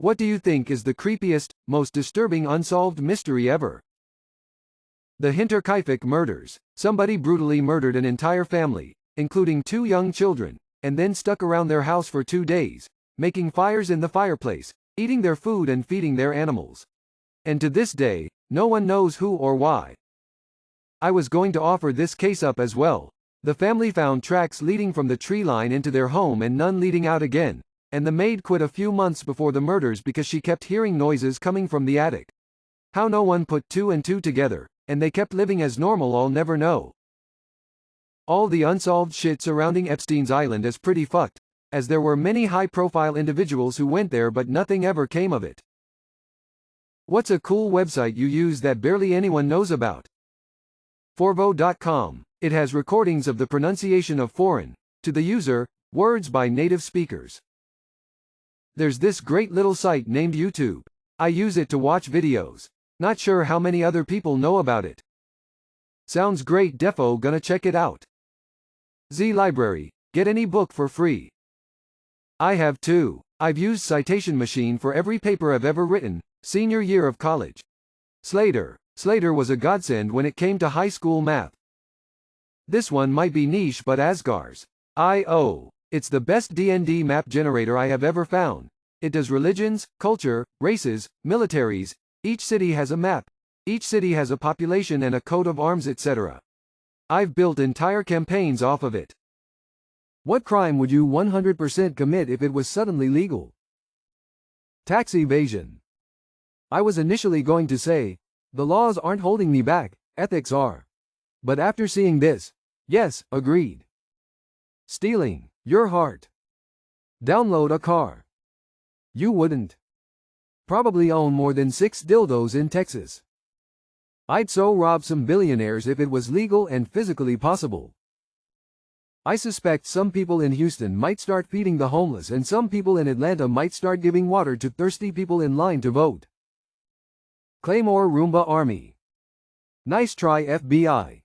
What do you think is the creepiest, most disturbing unsolved mystery ever? The Hinterkaifeck murders. Somebody brutally murdered an entire family, including 2 young children, and then stuck around their house for 2 days, making fires in the fireplace, eating their food and feeding their animals. And to this day, no one knows who or why. I was going to offer this case up as well. The family found tracks leading from the tree line into their home and none leading out again, and the maid quit a few months before the murders because she kept hearing noises coming from the attic. How no one put 2 and 2 together, and they kept living as normal, I'll never know. All the unsolved shit surrounding Epstein's Island is pretty fucked, as there were many high-profile individuals who went there but nothing ever came of it. What's a cool website you use that barely anyone knows about? Forvo.com. It has recordings of the pronunciation of foreign, to the user, words by native speakers. There's this great little site named YouTube. I use it to watch videos. Not sure how many other people know about it. Sounds great, defo gonna check it out. Z Library. Get any book for free. I have too. I've used Citation Machine for every paper I've ever written, senior year of college. Slater was a godsend when it came to high school math. This one might be niche, but Asgars.io. It's the best D&D map generator I have ever found. It does religions, culture, races, militaries. Each city has a map. Each city has a population and a coat of arms, etc. I've built entire campaigns off of it. What crime would you 100% commit if it was suddenly legal? Tax evasion. I was initially going to say, the laws aren't holding me back, ethics are. But after seeing this, yes, agreed. Stealing your heart. Download a car. You wouldn't. Probably own more than 6 dildos in Texas. I'd so rob some billionaires if it was legal and physically possible. I suspect some people in Houston might start feeding the homeless and some people in Atlanta might start giving water to thirsty people in line to vote. Claymore Roomba Army. Nice try, FBI.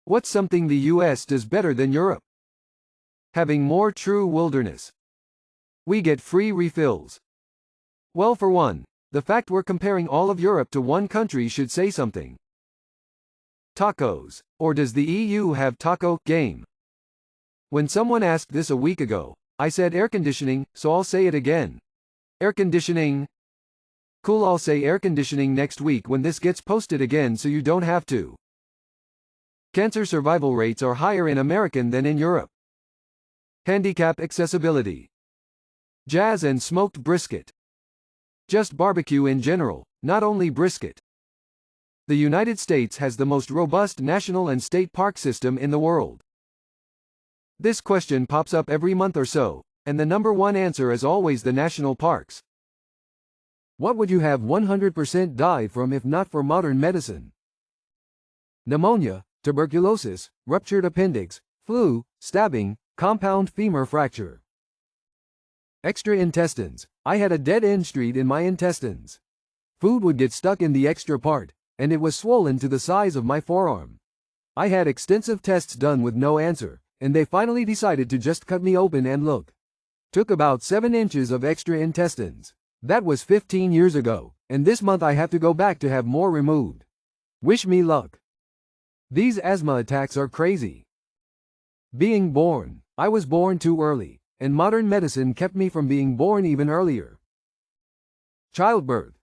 What's something the US does better than Europe? Having more true wilderness. We get free refills. Well, for one, the fact we're comparing all of Europe to one country should say something. Tacos. Or does the EU have taco game? When someone asked this a week ago, I said air conditioning, so I'll say it again. Air conditioning. Cool, I'll say air conditioning next week when this gets posted again so you don't have to. Cancer survival rates are higher in American than in Europe. Handicap accessibility. Jazz and smoked brisket. Just barbecue in general, not only brisket. The United States has the most robust national and state park system in the world. This question pops up every month or so, and the number one answer is always the national parks. What would you have 100% die from if not for modern medicine? Pneumonia, tuberculosis, ruptured appendix, flu, stabbing, compound femur fracture. Extra intestines. I had a dead-end street in my intestines. Food would get stuck in the extra part, and it was swollen to the size of my forearm. I had extensive tests done with no answer, and they finally decided to just cut me open and look. Took about 7 inches of extra intestines. That was 15 years ago, and this month I have to go back to have more removed. Wish me luck. These asthma attacks are crazy. Being born. I was born too early, and modern medicine kept me from being born even earlier. Childbirth.